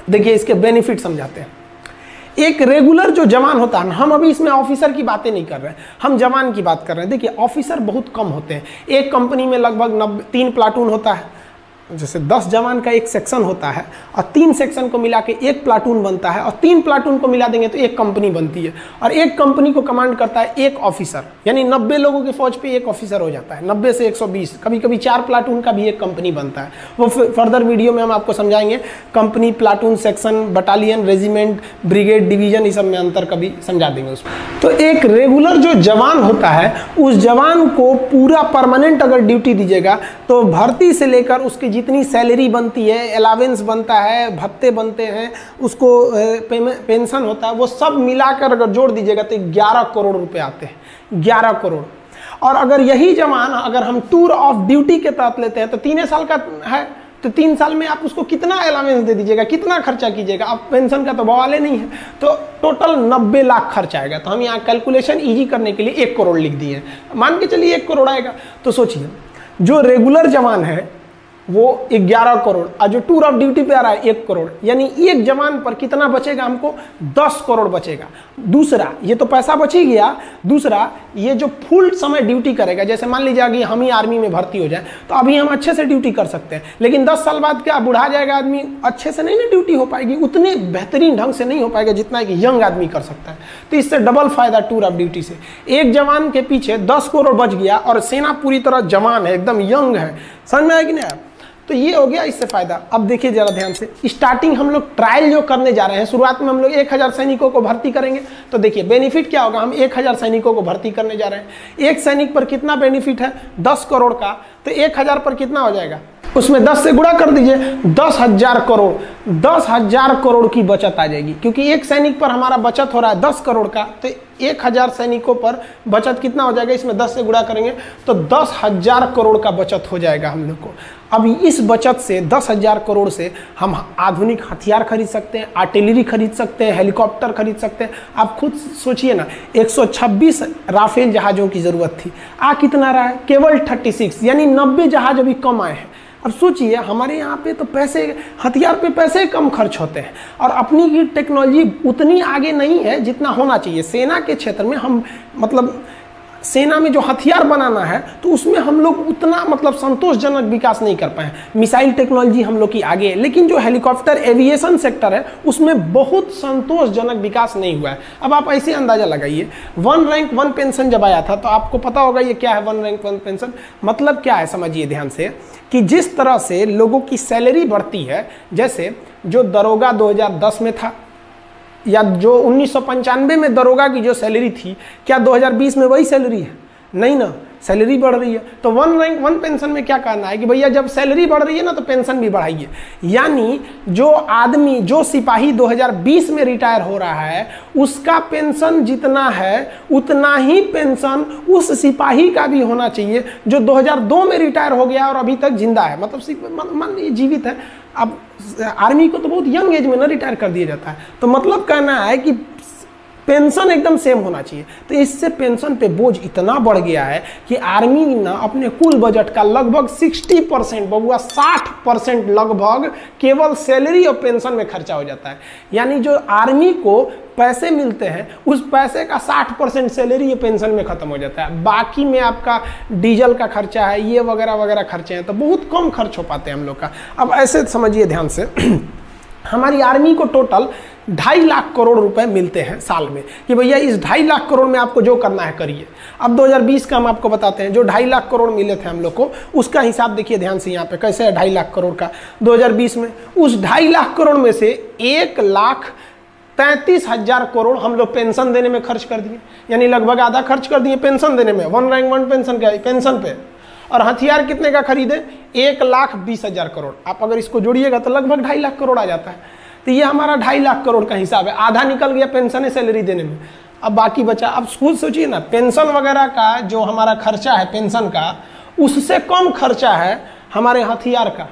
देखिए इसके बेनिफिट समझाते हैं। एक रेगुलर जो जवान होता है, हम अभी इसमें ऑफिसर की बातें नहीं कर रहे हैं, हम जवान की बात कर रहे हैं। देखिए ऑफिसर बहुत कम होते हैं, एक कंपनी में लगभग 3 प्लाटून होता है, जैसे 10 जवान का एक सेक्शन होता है और 3 सेक्शन को मिला के एक प्लाटून बनता है और 3 प्लाटून को मिला देंगे तो एक कंपनी बनती है। और एक कंपनी को कमांड करता है एक ऑफिसर, यानी 90 लोगों की फौज पे एक ऑफिसर हो जाता है, 90 से 120, कभी कभी 4 प्लाटून का भी एक कंपनी बनता है। वो फर्दर वीडियो में हम आपको समझाएंगे, company, platoon, section, battalion, regiment, brigade, division, इस सब में अंतर कभी समझा देंगे उसमें। तो एक रेगुलर जो जवान होता है, उस जवान को पूरा परमानेंट अगर ड्यूटी दीजिएगा तो भर्ती से लेकर उसकी जितनी सैलरी बनती है, अलावेंस बनता है, भत्ते बनते हैं, उसको पेंशन होता है, वो सब मिलाकर अगर जोड़ दीजिएगा तो 11 करोड़ रुपए आते हैं, 11 करोड़। और अगर यही जवान अगर हम टूर ऑफ ड्यूटी के तहत लेते हैं तो 3 साल का है, तो 3 साल में आप उसको कितना अलावेंस दे दीजिएगा, कितना खर्चा कीजिएगा, आप पेंशन का तो बवाले नहीं है, तो टोटल 90 लाख खर्च आएगा। तो हम यहाँ कैलकुलेशन ईजी करने के लिए 1 करोड़ लिख दिए, मान के चलिए 1 करोड़ आएगा। तो सोचिए जो रेगुलर जवान है वो 11 करोड़, और जो टूर ऑफ ड्यूटी पे आ रहा है 1 करोड़, यानी एक जवान पर कितना बचेगा हमको, 10 करोड़ बचेगा। दूसरा, ये तो पैसा बच ही गया, दूसरा ये जो फुल समय ड्यूटी करेगा, जैसे मान लीजिए कि हम ही आर्मी में भर्ती हो जाए तो अभी हम अच्छे से ड्यूटी कर सकते हैं, लेकिन 10 साल बाद क्या बुढ़ा जाएगा आदमी, अच्छे से नहीं ना ड्यूटी हो पाएगी, उतने बेहतरीन ढंग से नहीं हो पाएगा जितना एक यंग आदमी कर सकता है। तो इससे डबल फायदा टूर ऑफ ड्यूटी से, एक जवान के पीछे 10 करोड़ बच गया और सेना पूरी तरह जवान है, एकदम यंग है। समझ में आया कि नहीं? तो ये हो गया इससे फायदा। अब देखिए जरा ध्यान से, स्टार्टिंग हम लोग ट्रायल जो करने जा रहे हैं, शुरुआत में हम लोग 1000 सैनिकों को भर्ती करेंगे। तो देखिए बेनिफिट क्या होगा, हम 1000 सैनिकों को भर्ती करने जा रहे हैं। एक सैनिक पर कितना बेनिफिट है, 10 करोड़ का, तो 1000 पर कितना हो जाएगा, उसमें 10 से गुणा कर दीजिए, 10,000 करोड़, 10,000 करोड़ की बचत आ जाएगी। क्योंकि एक सैनिक पर हमारा बचत हो रहा है 10 करोड़ का, तो 1000 सैनिकों पर बचत कितना हो जाएगा, इसमें 10 से गुणा करेंगे तो 10,000 करोड़ का बचत हो जाएगा हम लोग को। अब इस बचत से 10,000 करोड़ से हम आधुनिक हथियार खरीद सकते हैं, आर्टिलरी खरीद सकते हैं, हेलीकॉप्टर खरीद सकते हैं। आप खुद सोचिए ना, 126 राफेल जहाज़ों की ज़रूरत थी, आ कितना रहा है, केवल 36, यानी 90 जहाज अभी कम आए हैं। अब सोचिए हमारे यहाँ पे तो पैसे, हथियार पे पैसे कम खर्च होते हैं और अपनी की टेक्नोलॉजी उतनी आगे नहीं है जितना होना चाहिए। सेना के क्षेत्र में हम मतलब सेना में जो हथियार बनाना है तो उसमें हम लोग उतना मतलब संतोषजनक विकास नहीं कर पाए। मिसाइल टेक्नोलॉजी हम लोग की आगे है, लेकिन जो हेलीकॉप्टर एविएशन सेक्टर है उसमें बहुत संतोषजनक विकास नहीं हुआ है। अब आप ऐसे अंदाजा लगाइए, 1 रैंक 1 पेंशन जब आया था तो आपको पता होगा ये क्या है 1 रैंक 1 पेंशन, मतलब क्या है समझिए ध्यान से, कि जिस तरह से लोगों की सैलरी बढ़ती है, जैसे जो दरोगा 2010 में था या जो 1995 में दरोगा की जो सैलरी थी, क्या 2020 में वही सैलरी है? नहीं ना, सैलरी बढ़ रही है। तो 1 रैंक 1 पेंशन में क्या कहना है कि भैया जब सैलरी बढ़ रही है ना तो पेंशन भी बढ़ाइए। यानी जो आदमी, जो सिपाही 2020 में रिटायर हो रहा है उसका पेंशन जितना है उतना ही पेंशन उस सिपाही का भी होना चाहिए जो 2002 में रिटायर हो गया और अभी तक जिंदा है, मतलब मान लीजिए जीवित है। अब आर्मी को तो बहुत यंग एज में ना रिटायर कर दिया जाता है, तो मतलब कहना है कि पेंशन एकदम सेम होना चाहिए। तो इससे पेंशन पे बोझ इतना बढ़ गया है कि आर्मी ना अपने कुल बजट का लगभग 60%, बबुआ 60% लगभग केवल सैलरी और पेंशन में खर्चा हो जाता है। यानी जो आर्मी को पैसे मिलते हैं उस पैसे का 60% सैलरी या पेंशन में खत्म हो जाता है। बाकी में आपका डीजल का खर्चा है, ये वगैरह वगैरह खर्चे हैं, तो बहुत कम खर्च हो पाते हैं हम लोग का। अब ऐसे समझिए ध्यान से हमारी आर्मी को टोटल 2.5 लाख करोड़ रुपए मिलते हैं साल में, कि भैया इस 2.5 लाख करोड़ में आपको जो करना है करिए। अब 2020 का हम आपको बताते हैं, जो 2.5 लाख करोड़ मिले थे हम लोग को उसका हिसाब देखिए ध्यान से यहाँ पे कैसे है। 2.5 लाख करोड़ का 2020 में, उस 2.5 लाख करोड़ में से 1,33,000 करोड़ हम लोग पेंशन देने में खर्च कर दिए, यानी लगभग आधा खर्च कर दिए पेंशन देने में, 1 रैंक 1 पेंशन का पेंशन पे। और हथियार कितने का खरीदे, 1,20,000 करोड़। आप अगर इसको जोड़िएगा तो लगभग 2.5 लाख करोड़ आ जाता है। तो ये हमारा 2.5 लाख करोड़ का हिसाब है, आधा निकल गया पेंशन सैलरी देने में, अब बाकी बचा। अब खुद सोचिए ना, पेंशन वगैरह का जो हमारा खर्चा है पेंशन का, उससे कम खर्चा है हमारे हथियार का।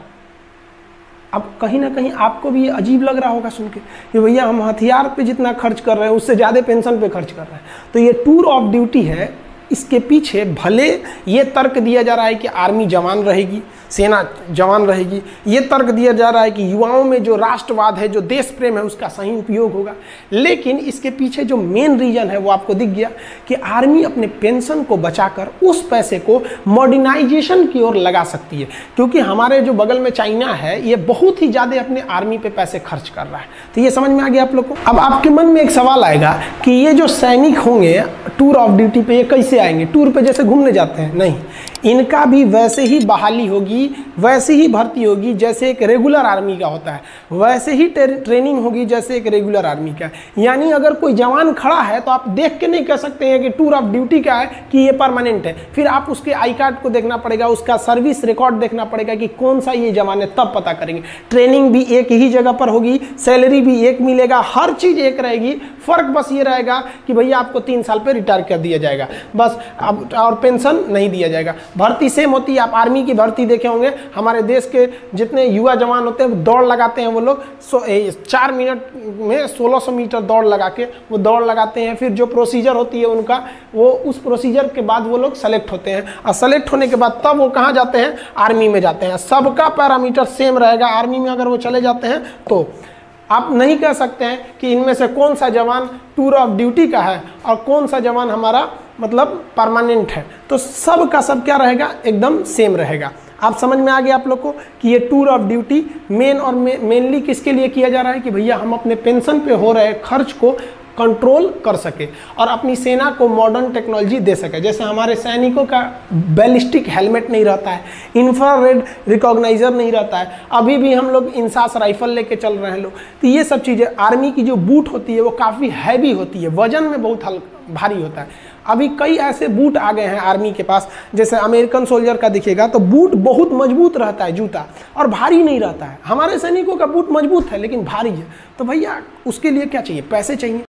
अब कहीं ना कहीं आपको भी अजीब लग रहा होगा सुन के कि भैया हम हथियार पे जितना खर्च कर रहे हैं उससे ज़्यादा पेंशन पे खर्च कर रहे हैं। तो ये टूर ऑफ ड्यूटी है, इसके पीछे भले ये तर्क दिया जा रहा है कि आर्मी जवान रहेगी, सेना जवान रहेगी। ये तर्क दिया जा रहा है कि युवाओं में जो राष्ट्रवाद है, जो देश प्रेम है, उसका सही उपयोग होगा। लेकिन इसके पीछे जो मेन रीजन है वो आपको दिख गया कि आर्मी अपने पेंशन को बचाकर उस पैसे को मॉडर्नाइजेशन की ओर लगा सकती है, क्योंकि हमारे जो बगल में चाइना है ये बहुत ही ज़्यादा अपने आर्मी पे पैसे खर्च कर रहा है। तो ये समझ में आ गया आप लोग को। अब आपके मन में एक सवाल आएगा कि ये जो सैनिक होंगे टूर ऑफ ड्यूटी पे, ये कैसे आएंगे? टूर पे जैसे घूमने जाते हैं? नहीं, इनका भी वैसे ही बहाली होगी, वैसे ही भर्ती होगी जैसे एक रेगुलर आर्मी का होता है, वैसे ही ट्रेनिंग होगी जैसे एक रेगुलर आर्मी का। यानी अगर कोई जवान खड़ा है तो आप देख के नहीं कह सकते हैं कि टूर ऑफ ड्यूटी का है कि ये परमानेंट है। फिर आप उसके आई कार्ड को देखना पड़ेगा, उसका सर्विस रिकॉर्ड देखना पड़ेगा कि कौन सा ये जवान है, तब पता करेंगे। ट्रेनिंग भी एक ही जगह पर होगी, सैलरी भी एक मिलेगा, हर चीज़ एक रहेगी। फर्क बस ये रहेगा कि भैया आपको 3 साल पे रिटायर कर दिया जाएगा बस, अब और पेंशन नहीं दिया जाएगा। भर्ती सेम होती है। आप आर्मी की भर्ती देखे होंगे, हमारे देश के जितने युवा जवान होते हैं दौड़ लगाते हैं वो लोग 4 मिनट में 1600 मीटर दौड़ लगा के वो दौड़ लगाते हैं। फिर जो प्रोसीजर होती है उनका, वो उस प्रोसीजर के बाद वो लोग सेलेक्ट होते हैं, और सेलेक्ट होने के बाद तब वो कहाँ जाते हैं? आर्मी में जाते हैं। सबका पैरामीटर सेम रहेगा। आर्मी में अगर वो चले जाते हैं तो आप नहीं कह सकते हैं कि इनमें से कौन सा जवान टूर ऑफ ड्यूटी का है और कौन सा जवान हमारा मतलब परमानेंट है। तो सब का सब क्या रहेगा? एकदम सेम रहेगा। आप समझ में आ गया आप लोग को कि ये टूर ऑफ ड्यूटी मेनली किसके लिए किया जा रहा है कि भैया हम अपने पेंशन पे हो रहे खर्च को कंट्रोल कर सके और अपनी सेना को मॉडर्न टेक्नोलॉजी दे सके। जैसे हमारे सैनिकों का बैलिस्टिक हेलमेट नहीं रहता है, इंफ्रारेड रिकॉग्नाइजर नहीं रहता है, अभी भी हम लोग इंसास राइफल लेके चल रहे हैं लोग। तो ये सब चीज़ें, आर्मी की जो बूट होती है वो काफ़ी हैवी होती है, वजन में बहुत भारी होता है। अभी कई ऐसे बूट आ गए हैं आर्मी के पास, जैसे अमेरिकन सोल्जर का दिखेगा तो बूट बहुत मजबूत रहता है, जूता, और भारी नहीं रहता है। हमारे सैनिकों का बूट मजबूत है लेकिन भारी है। तो भैया उसके लिए क्या चाहिए? पैसे चाहिए।